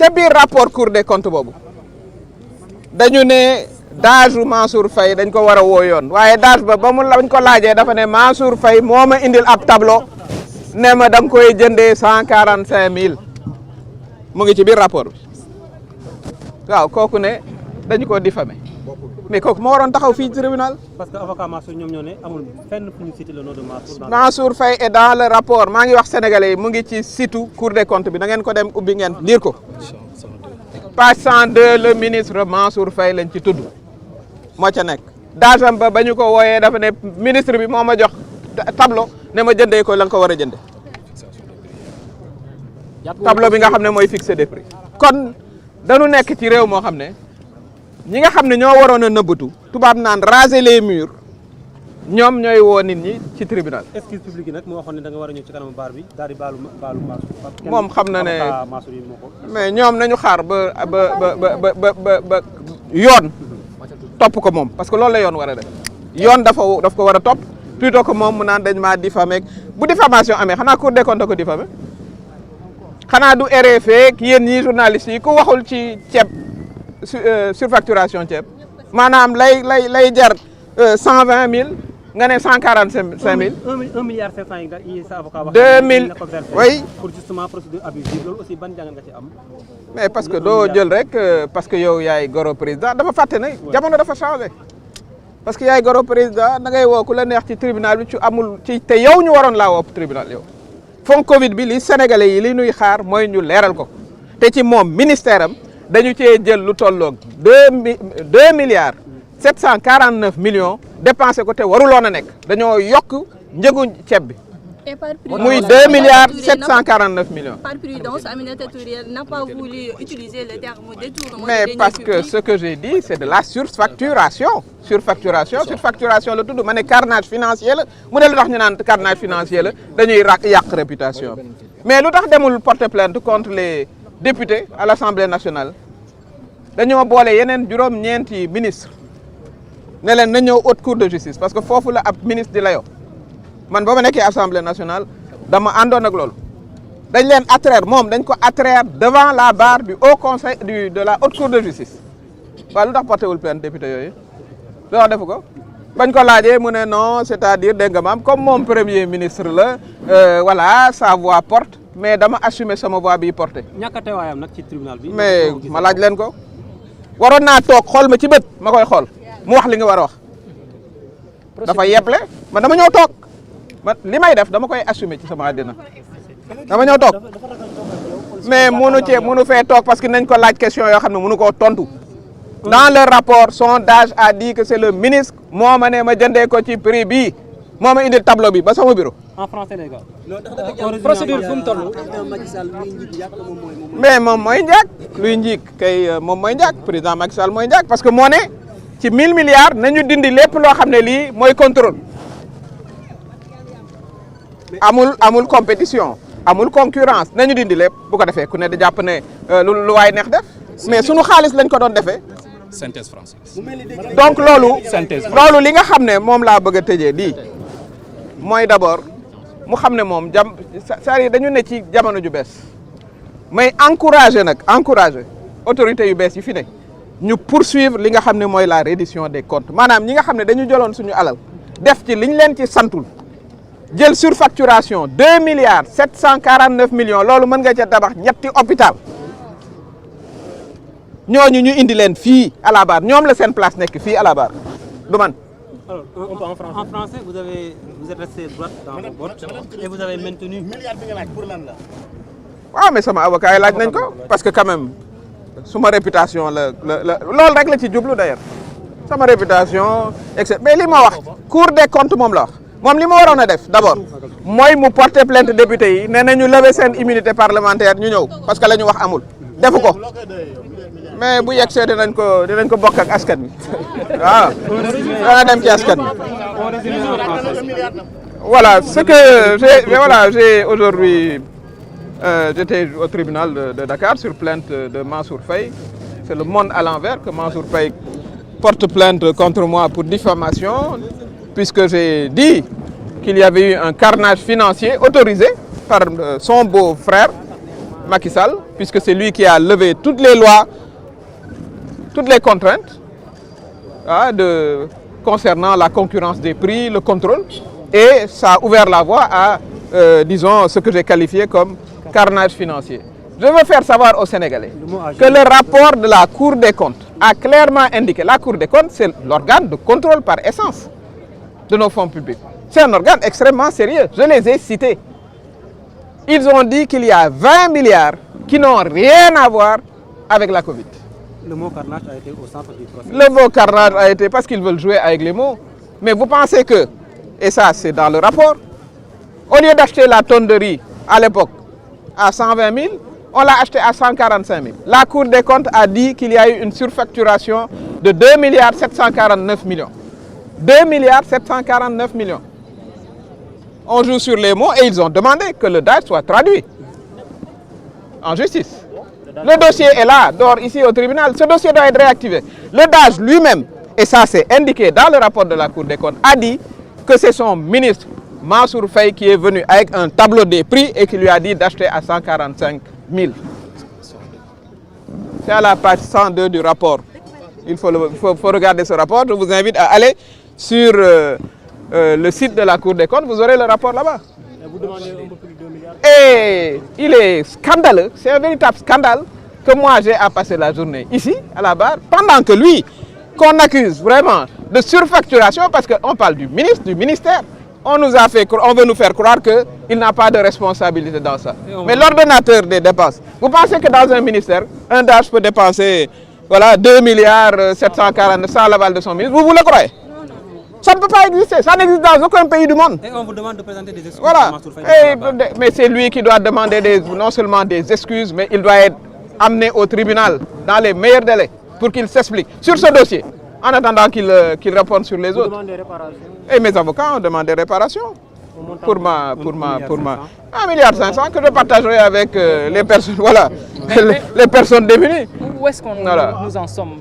ca biir rapport Cour des comptes boobu dañu ne daaju Mansour Faye dañ ko war a woo yoon waaye daaj ba mu lañ ko laajee dafa ne Mansour Faye moo ma indil ab tableau ne ma da nga koy jëndee 145 000 mu ngi ci biir rapport bi waaw kooku ne dañu ko diffamé mais kooku moo waroon taxaw fii tribunal. parce que avocat Mansour ñoom ñoo ne amul fenn fu ñu cité le nom de Mansour. Mansour Faye est dans le rapport maa ngi wax sénégalais yi mu ngi ci site Cour des comptes bi da ngeen ko dem ubbi ngeen lire ko page 102 le ministre Mansour Faye lañ ci tudd moo ca nekk. daajam ba ñu ko wooyee dafa ne ministre bi moo ma jox tableau ne ma jëndee ko la nga ko war a jënde tableau bi nga xam ne mooy fixer des prix. kon dañu nekk ci réew moo xam ne ñi nga xam ne ñoo waroon a nëbbatu tubaab naan raser les murs ñoom ñooy woo nit ñi ci tribunal. excuse publique yi nag moo waxoon ne da nga war a ñëw ci kanamu baar bi daal di baalu Mansour. moom xam na ne mais ñoom nañu xaar ba yoon topp ko moom parce que loolu la yoon war a def yoon daf ko war a topp plutôt que moom mu naan dañ maa diffamé bu diffamation amee xanaa Cour des comptes ko diffamé xanaa du RFI ak yéen ñii journalistes yi ku waxul ci ceeb surfacturation ceeb maanaam lay jar 120 000 nga ne 145 000. 1 milliard 500 yi sa avocat wax. 2000 oui. pour justement procédure abusive loolu aussi ban jàngat nga ci am. mais parce que doo jël rek parce que yow yaay goro président dafa fàtte ne jamono dafa changé parce que yaay goro président da ngay woo ku la neex ci tribunal bi ci amul ci te yow ñu waroon laa woo tribunal yow. fonds Covid bi li sénégalais yi li nuy xaar mooy ñu leeral ko te ci moom ministère am dañu cee jël lu tolloog 2 milliards 749 millions dépensé ko te waruloon a nekk dañoo yokk njëgu ceeb bi. Et par muy 2 milliards 749 millions. Par prudence, Aminata Touré n'a pas voulu utiliser le terme détournement. Mais parce que ce que j'ai dit, c'est de la surfacturation. Surfacturation la tudd ma ne carnage financier la mu ne lu tax ñu naan carnage financier la dañuy yàq réputation mais lu tax demul porter plainte contre les députés à l'Assemblée nationale dañoo boole yeneen juróom-ñeenti ministre ne leen na ñëw haute cour de justice parce que foofu la ab ministre di layoo man ba ma nekkee Assemblée nationale dama àndoon ak loolu dañ leen attraire moom dañ ko attraire devant la barre du haut conseil de la haute cour de justice waaw lu tax porté wul plainte député yooyu lu tax defu ko bañ ko laajee mu ne non c'est-à-dire dégg nga maam comme moom premier ministre la voilà sa voix porte mais dama assumer sama voix bi porté. ñàkk a teewaayam nag ci tribunal bi. mais ma laaj leen ko waroon naa toog xool ma ci bët ma koy xool mu wax li nga war a wax dafa yeble man dama ñëw toog. man li may def dama koy assumer ci sama àddina dama ñëw toog mais munu fee toog parce que nañ ko laaj question yoo xam ne munu koo tontu dans le rapport sondage a dit que c'est le ministre moo ma ne ma jëndee ko ci prix bii moo ma indil tableau bi ba sama bureau. en français les gars. procédure fu mu toll. mais moom mooy njaag luy njiig kay moom mooy njaag président Macky Sall mooy njaag parce que moo ne ci 1000 milliards nañu dindi lépp loo xam ne lii mooy contrôle. amul compétition amul concurrence nañu dindi lépp bu ko defee ku ne da jàpp ne lu waay neex def mais sunu xaalis lañ ko doon defee. synthèse française. donc loolu li nga xam ne moom laa bëgg a tëjee lii mooy d'abord mu xam ne moom c'est-à-dire dañu ne ci jamono ju bees may encourager autorités yu bees yi fi ne ñu poursuivre li nga xam ne mooy la reddition des comptes maanaam ñi nga xam ne dañu jëloon suñu alal def ci liñ leen ci santul. jël surfacturation 2 milliards 749 millions loolu mën nga ca tabax ñetti hôpital ñooñu ñu indi leen fii à la barre ñoom la seen place nekk fii à la barre du man. Alors, en français, vous êtes resté droit dans vos bottes et vous avez maintenu. milliard bi nga laaj pour lan la. waaw mais sama avocat yi laaj nañ ko parce que quand même suma réputation la loolu rek la ci jublu d'ailleurs sama réputation etc mais li ma wax Cour des comptes moom la wax. moom li ma waroon a def d'abord mooy mu porter plainte député yi nee na ñu lever seen immunité parlementaire ñu ñëw parce que la ñu wax amul defu ko mais bu yegsee dinañ ko bokk ak askan wi waaw dana dem ci askan wi voilà ce que j'ai aujourd'hui j'étais au tribunal de Dakar sur plainte de Mansour Faye c'est le monde à l'envers que Mansour Faye porte plainte contre moi pour diffamation puisque j'ai dit qu'il y avait eu un carnage financier autorisé par son beau-frère Macky Sall, puisque c'est lui qui a levé toutes les lois, toutes les contraintes concernant la concurrence des prix, le contrôle, et ça a ouvert la voie à, disons, ce que j'ai qualifié comme carnage financier. Je veux faire savoir aux Sénégalais que le rapport de la Cour des comptes a clairement indiqué, la Cour des comptes, c'est l'organe de contrôle par essence de nos fonds publics. C'est un organe extrêmement sérieux, je les ai cités. Ils ont dit qu'il y a 20 milliards qui n'ont rien à voir avec la Covid. Le mot carnage a été au centre du procès. Le mot carnage a été parce qu'ils veulent jouer avec les mots. Mais vous pensez que, et ça c'est dans le rapport, au lieu d'acheter la tonne de riz à l'époque à 120 000, on l'a acheté à 145 000. La Cour des comptes a dit qu'il y a eu une surfacturation de 2 749 millions. 2 749 millions. On joue sur les mots et ils ont demandé que le DAGE soit traduit en justice. Le dossier est là, dehors ici au tribunal. Ce dossier doit être réactivé. Le DAGE lui-même, et ça c'est indiqué dans le rapport de la Cour des comptes, a dit que c'est son ministre Mansour Faye qui est venu avec un tableau des prix et qui lui a dit d'acheter à 145 000. C'est à la page 102 du rapport. Il faut regarder ce rapport. Je vous invite à aller sur le site de la Cour des comptes. Vous aurez le rapport là-bas. Vous demandez un peu plus de 2 milliards. Et il est scandaleux, c'est un véritable scandale que moi j'ai à passer la journée ici, à la barre, pendant que lui, qu'on accuse vraiment de surfacturation, parce qu'on parle du ministre, du ministère, on veut nous faire croire qu'il n'a pas de responsabilité dans ça. Mais l'ordonnateur des dépenses, vous pensez que dans un ministère, un DAGE peut dépenser voilà, 2 740 sans l'aval de son ministre, vous le croyez? Ça ne peut pas exister, ça n'existe dans aucun pays du monde. Et on vous demande de présenter des excuses. Voilà. Mais c'est lui qui doit demander non seulement des excuses, mais il doit être amené au tribunal dans les meilleurs délais pour qu'il s'explique sur ce dossier, en attendant qu'il réponde sur les autres. Vous demandez des réparations. Et mes avocats ont demandé des réparations pour ma 1,5 milliard que je partagerai avec les personnes, voilà, les personnes démunies. Où est-ce qu'on nous en sommes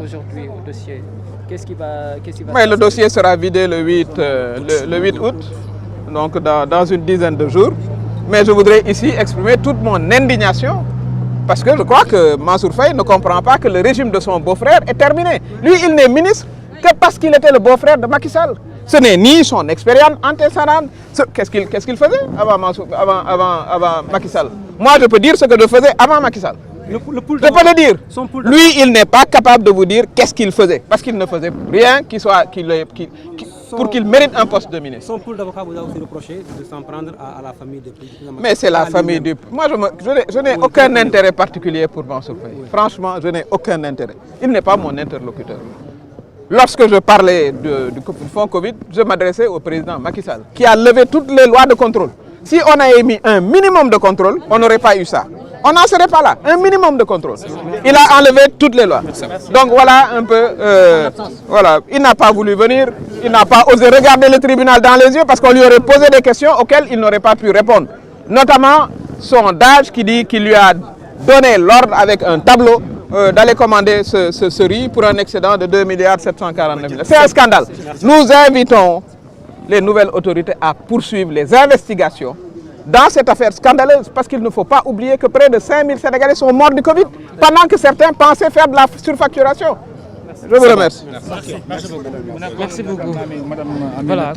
aujourd'hui au dossier? Qu'est-ce qui va Mais le dossier sera vidé le 8 août, donc dans une dizaine de jours. Mais je voudrais ici exprimer toute mon indignation parce que je crois que Mansour Faye ne comprend pas que le régime de son beau-frère est terminé. Lui, il n'est ministre que parce qu'il était le beau-frère de Macky Sall. Ce n'est ni son expérience antécédente. Qu'est-ce qu'il faisait avant Macky Sall? Moi, je peux dire ce que je faisais avant Macky Sall. Je peux le dire. Lui, il n'est pas capable de vous dire qu'est-ce qu'il faisait. Parce qu'il ne faisait rien pour qu'il mérite un poste de ministre. Son pool d'avocats vous a aussi reproché de s'en prendre à la famille du président. Mais c'est la famille du... Moi, je n'ai aucun intérêt particulier pour Mansour Faye. Franchement, je n'ai aucun intérêt. Il n'est pas mon interlocuteur. Lorsque je parlais du fonds Covid, je m'adressais au président Macky Sall, qui a levé toutes les lois de contrôle. Si on avait mis un minimum de contrôle, on n'aurait pas eu ça. On n'en serait pas là. Un minimum de contrôle. Il a enlevé toutes les lois. Donc voilà un peu... voilà. Il n'a pas voulu venir. Il n'a pas osé regarder le tribunal dans les yeux parce qu'on lui aurait posé des questions auxquelles il n'aurait pas pu répondre. Notamment son DAGE qui dit qu'il lui a donné l'ordre avec un tableau d'aller commander ce riz pour un excédent de 2 749 000. C'est un scandale. Nous invitons les nouvelles autorités à poursuivre les investigations dans cette affaire scandaleuse, parce qu'il ne faut pas oublier que près de 5 000 Sénégalais sont morts du Covid, pendant que certains pensaient faire de la surfacturation. Je vous remercie. Merci beaucoup. Voilà.